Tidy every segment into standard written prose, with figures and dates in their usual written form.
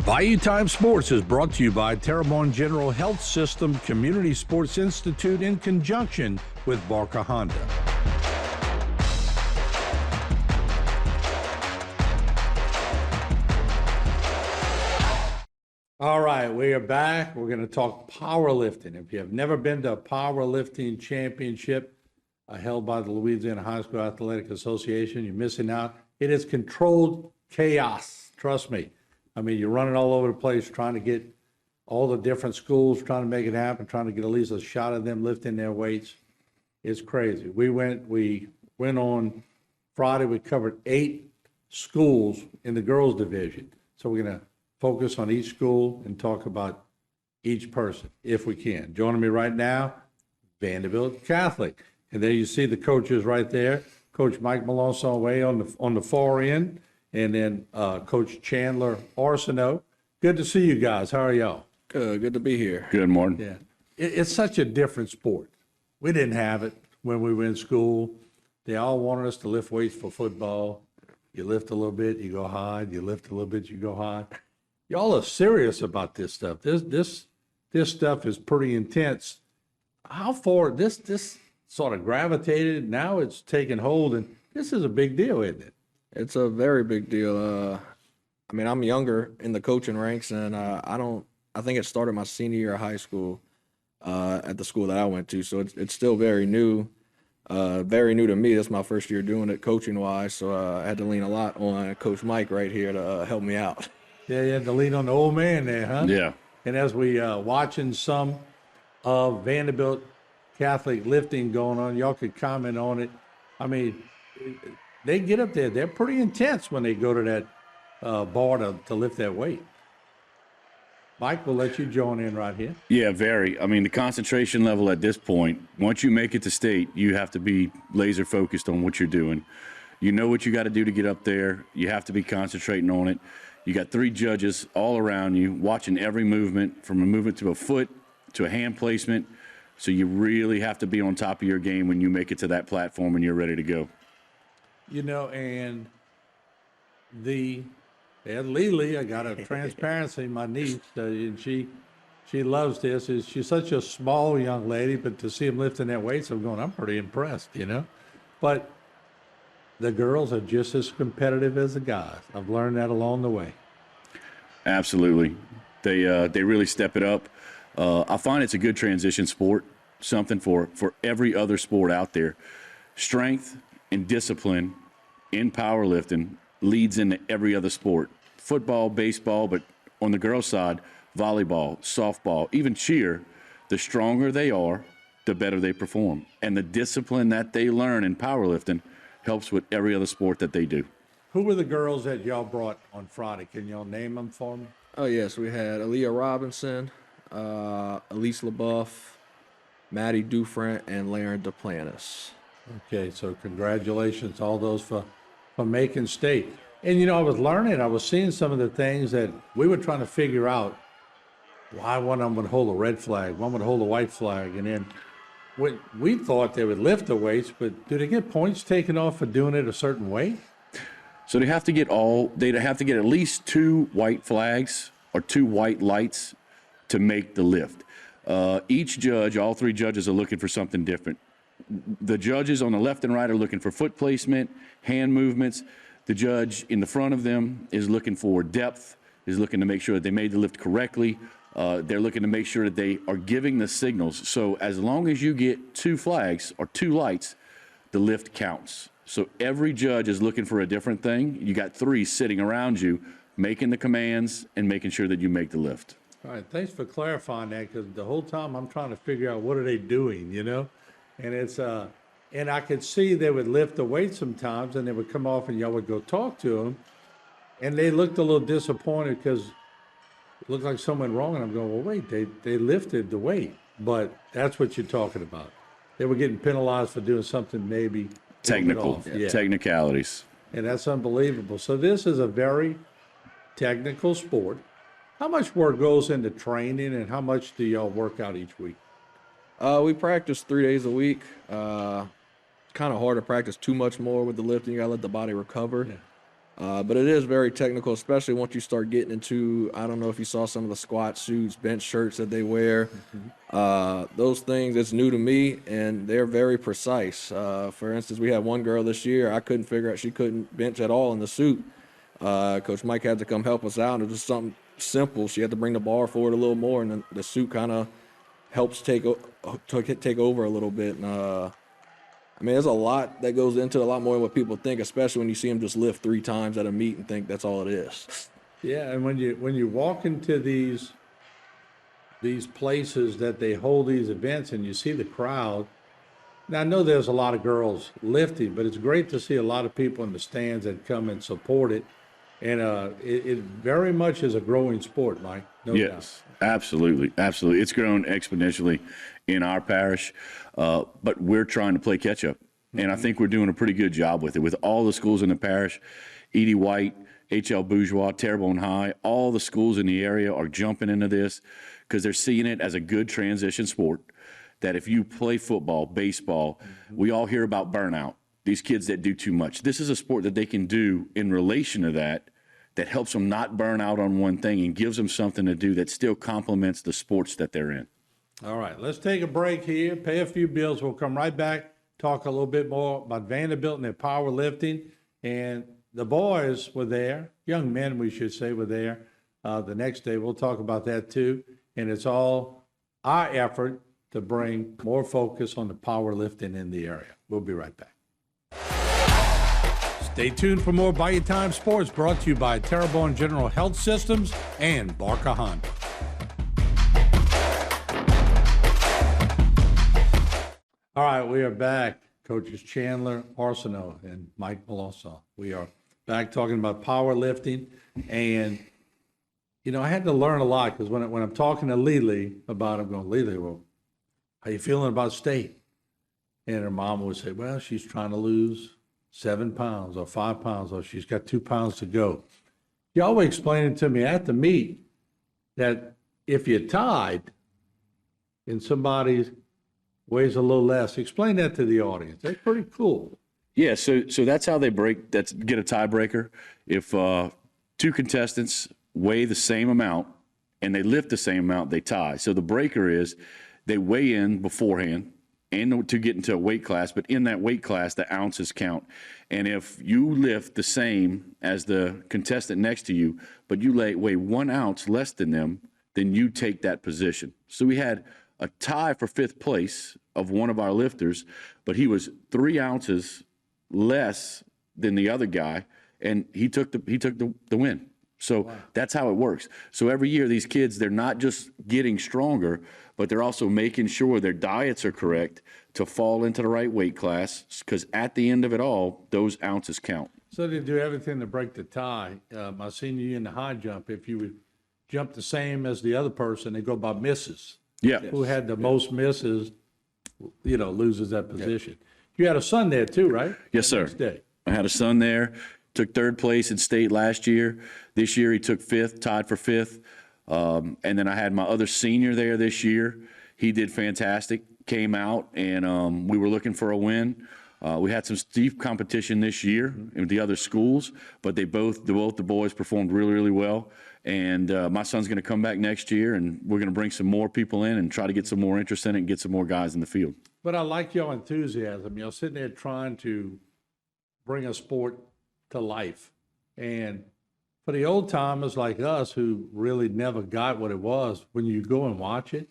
Bayou Time Sports is brought to you by Terrebonne General Health System Community Sports Institute in conjunction with Barker Honda. All right, we are back. We're going to talk powerlifting. If you have never been to a powerlifting championship held by the Louisiana High School Athletic Association, you're missing out. It is controlled chaos. Trust me. I mean, you're running all over the place trying to get all the different schools, trying to make it happen, trying to get at least a shot of them lifting their weights. It's crazy. We went on Friday. We covered 8 schools in the girls division. So we're going to focus on each school and talk about each person if we can. Joining me right now, Vandebilt Catholic. And there you see the coaches right there. Coach Mike Melanson way on the far end. And then Coach Chandler Arsenault. Good to see you guys. How are y'all? Good to be here. Good morning. Yeah. It's such a different sport. We didn't have it when we were in school. They all wanted us to lift weights for football. You lift a little bit, you go high. You lift a little bit, you go high. Y'all are serious about this stuff. This stuff is pretty intense. How far this sort of gravitated, now it's taking hold, and this is a big deal, isn't it? It's a very big deal. I mean, I'm younger in the coaching ranks, and I think it started my senior year of high school at the school that I went to. So it's still very new to me. That's my first year doing it coaching-wise, so I had to lean a lot on Coach Mike right here to help me out. Yeah, you had to lean on the old man there, huh? Yeah. And as we watching some of Vandebilt Catholic lifting going on, y'all could comment on it. I mean, they get up there. They're pretty intense when they go to that bar to lift that weight. Mike, we'll let you join in right here. Yeah, very. I mean, the concentration level at this point, once you make it to state, you have to be laser focused on what you're doing. You know what you got to do to get up there. You have to be concentrating on it. You got 3 judges all around you watching every movement, from a movement to a foot to a hand placement. So you really have to be on top of your game when you make it to that platform and you're ready to go. You know, and Lily, I got a transparency, my niece, and she loves this. She's such a small young lady, but to see him lifting that weights, I'm pretty impressed, you know. But the girls are just as competitive as the guys. I've learned that along the way. Absolutely. They really step it up. I find it's a good transition sport, something for every other sport out there. Strength and discipline in powerlifting leads into every other sport. Football, baseball, but on the girls' side, volleyball, softball, even cheer, the stronger they are, the better they perform. And the discipline that they learn in powerlifting helps with every other sport that they do. Who were the girls that y'all brought on Friday? Can y'all name them for me? Oh, yes, we had Aaliyah Robinson, Elise LaBeouf, Maddie Dufresne, and Laren Duplantis. Okay, so congratulations, all those for making state. And, you know, I was seeing some of the things that we were trying to figure out why one of them would hold a red flag, one would hold a white flag. And then we thought they would lift the weights, but do they get points taken off for doing it a certain way? So they'd have to get at least 2 white flags or 2 white lights to make the lift. Each judge, all 3 judges are looking for something different. The judges on the left and right are looking for foot placement, hand movements. The judge in the front of them is looking for depth, is looking to make sure that they made the lift correctly. They're looking to make sure that they are giving the signals. So as long as you get 2 flags or 2 lights, the lift counts. So every judge is looking for a different thing. You got 3 sitting around you, making the commands and making sure that you make the lift. All right, thanks for clarifying that, because the whole time I'm trying to figure out what are they doing, you know? And it's and I could see they would lift the weight sometimes, and they would come off, and y'all would go talk to them, and they looked a little disappointed because it looked like something went wrong. And I'm going, well, wait, they lifted the weight, but that's what you're talking about. They were getting penalized for doing something maybe Technical, yeah. technicalities. And that's unbelievable. So this is a very technical sport. How much work goes into training, and how much do y'all work out each week? We practice 3 days a week. Kind of hard to practice too much more with the lifting. You got to let the body recover. But it is very technical, especially once you start getting into, I don't know if you saw some of the squat suits, bench shirts that they wear. Those things, it's new to me, and they're very precise. For instance, we had one girl this year, I couldn't figure out, she couldn't bench at all in the suit. Coach Mike had to come help us out. It was just something simple. She had to bring the bar forward a little more, and then the suit kind of helps take over a little bit. And I mean, there's a lot that goes into it, a lot more than what people think, especially when you see them just lift 3 times at a meet and think that's all it is. Yeah, and when you walk into these places that they hold these events and you see the crowd, now I know there's a lot of girls lifting, but it's great to see a lot of people in the stands that come and support it. And it very much is a growing sport, Mike. No doubt. Yes, absolutely, absolutely. It's grown exponentially in our parish, but we're trying to play catch up, and I think we're doing a pretty good job with it. With all the schools in the parish, Edie White, H.L. Bourgeois, Terrebonne High, all the schools in the area are jumping into this because they're seeing it as a good transition sport. That if you play football, baseball, we all hear about burnout. These kids that do too much. This is a sport that they can do in relation to that helps them not burn out on one thing and gives them something to do that still complements the sports that they're in. All right, let's take a break here, pay a few bills. We'll come right back, talk a little bit more about Vandebilt and their powerlifting. And the boys were there, young men, we should say, were there the next day. We'll talk about that too. And it's all our effort to bring more focus on the powerlifting in the area. We'll be right back. Stay tuned for more Bayou Time Sports, brought to you by Terrebonne General Health Systems and Barker Honda. All right, we are back. Coaches Chandler Arsenault and Mike Melossaw. We are back talking about powerlifting. And, you know, I had to learn a lot because when I'm talking to Lily about it, I'm going, Lily, well, how you feeling about state? And her mom would say, well, she's trying to lose 7 pounds or 5 pounds, or she's got 2 pounds to go. You always explained it to me at the meet that if you tied and somebody weighs a little less, explain that to the audience. That's pretty cool. Yeah, so that's how they get a tiebreaker. If 2 contestants weigh the same amount and they lift the same amount, they tie. So the breaker is they weigh in beforehand and to get into a weight class, but in that weight class, the ounces count. And if you lift the same as the contestant next to you, but you weigh 1 ounce less than them, then you take that position. So we had a tie for 5th place of one of our lifters, but he was 3 ounces less than the other guy, and he took the win. So that's how it works. So every year, these kids, they're not just getting stronger, but they're also making sure their diets are correct to fall into the right weight class, because at the end of it all, those ounces count. So they do everything to break the tie. My senior year in the high jump, if you would jump the same as the other person, they go by misses. Yeah. Who had the most misses, you know, loses that position. You had a son there too, right? Yes, sir. Next day. I had a son there, took 3rd place in state last year. This year he took 5th, tied for 5th. And then I had my other senior there this year. He did fantastic, came out, and we were looking for a win. We had some steep competition this year in the other schools, but both the boys performed really, really well. And my son's going to come back next year, and we're going to bring some more people in and try to get some more interest in it and get some more guys in the field. But I like your enthusiasm. You're sitting there trying to bring a sport to life. And for the old timers like us who really never got what it was, when you go and watch it,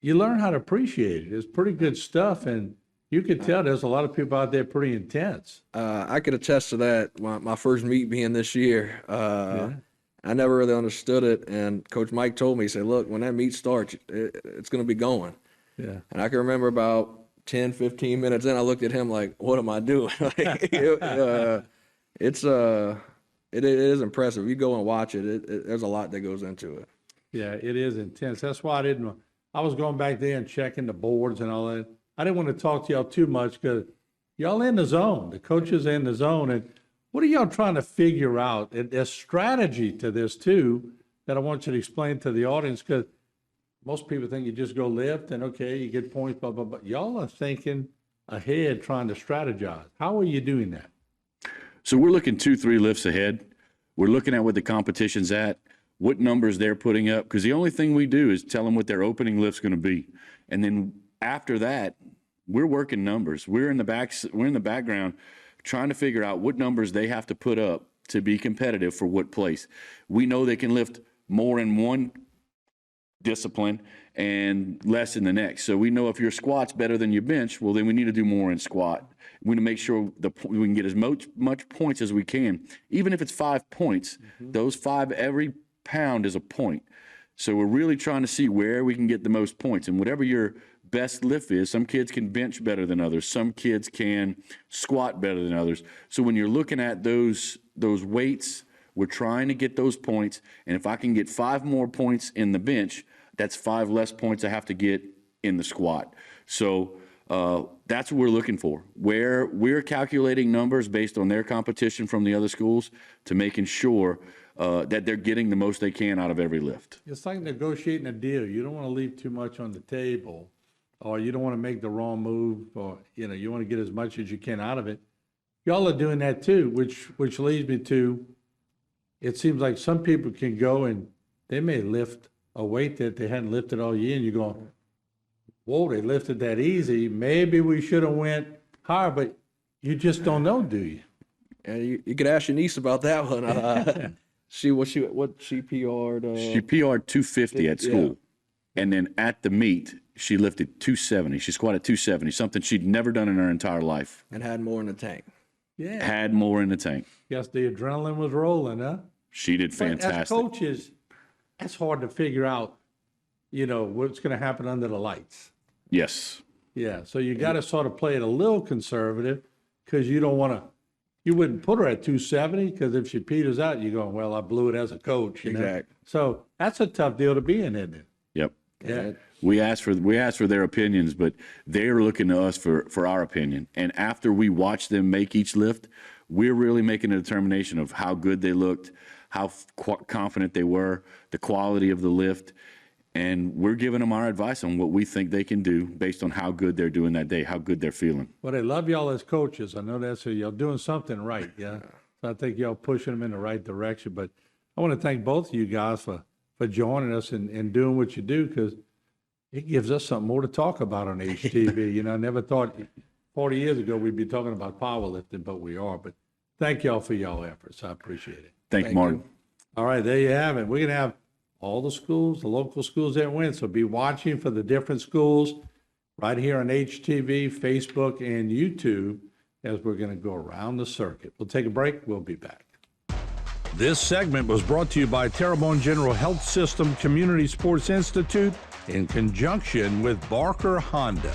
you learn how to appreciate it. It's pretty good stuff, and you could tell there's a lot of people out there pretty intense. I could attest to that. My first meet being this year, I never really understood it. And Coach Mike told me, he said, look, when that meet starts, it's going to be going. Yeah. And I can remember about 10, 15 minutes in, I looked at him like, what am I doing? It is impressive. You go and watch it, there's a lot that goes into it. Yeah, it is intense. That's why I was going back there and checking the boards and all that. I didn't want to talk to y'all too much because y'all in the zone. The coaches are in the zone. And what are y'all trying to figure out? And there's strategy to this too that I want you to explain to the audience, because most people think you just go lift and okay, you get points, blah. Y'all are thinking ahead, trying to strategize. How are you doing that? So we're looking 2-3 lifts ahead. We're looking at what the competition's at, what numbers they're putting up, because the only thing we do is tell them what their opening lift's going to be. And then after that, we're working numbers. We're in the background trying to figure out what numbers they have to put up to be competitive for what place. We know they can lift more in one discipline and less in the next. So we know if your squat's better than your bench, well, then we need to do more in squat. We need to make sure we can get as much points as we can. Even if it's 5 points, those 5, every pound is a point. So we're really trying to see where we can get the most points. And whatever your best lift is, some kids can bench better than others. Some kids can squat better than others. So when you're looking at those weights, we're trying to get those points. And if I can get 5 more points in the bench, that's 5 less points I have to get in the squat. So that's what we're looking for. Where we're calculating numbers based on their competition from the other schools to making sure that they're getting the most they can out of every lift. It's like negotiating a deal. You don't want to leave too much on the table, or you don't want to make the wrong move, or, you know, you want to get as much as you can out of it. Y'all are doing that too, which leads me to, it seems like some people can go and they may lift a weight that they hadn't lifted all year, and you're going, whoa, they lifted that easy. Maybe we should have went higher, but you just don't know, do you? Yeah, you could ask your niece about that one. She PR'd? She PR'd 250 at school. Yeah. And then at the meet, she lifted 270. She squatted 270, something she'd never done in her entire life. And had more in the tank. Yeah. Had more in the tank. Guess the adrenaline was rolling, huh? She did fantastic. But as coaches, that's hard to figure out, you know, what's going to happen under the lights. Yes. Yeah, so you got to sort of play it a little conservative, because you don't want to, you wouldn't put her at 270, because if she peters out, you're going, well, I blew it as a coach. You know? Exactly. So that's a tough deal to be in, isn't it? Yep. Yeah. We asked for their opinions, but they're looking to us for our opinion. And after we watch them make each lift, we're really making a determination of how good they looked, how confident they were, the quality of the lift. And we're giving them our advice on what we think they can do based on how good they're doing that day, how good they're feeling. Well, they love y'all as coaches. I know that's, so y'all doing something right, yeah. So I think y'all pushing them in the right direction. But I want to thank both of you guys for joining us and doing what you do, because it gives us something more to talk about on HTV. You know, I never thought 40 years ago we'd be talking about powerlifting, but we are. But thank y'all for y'all efforts. I appreciate it. Thank you, Martin. All right, there you have it. We're going to have all the schools, the local schools that win. So be watching for the different schools right here on HTV, Facebook, and YouTube as we're going to go around the circuit. We'll take a break. We'll be back. This segment was brought to you by Terrebonne General Health System Community Sports Institute in conjunction with Barker Honda.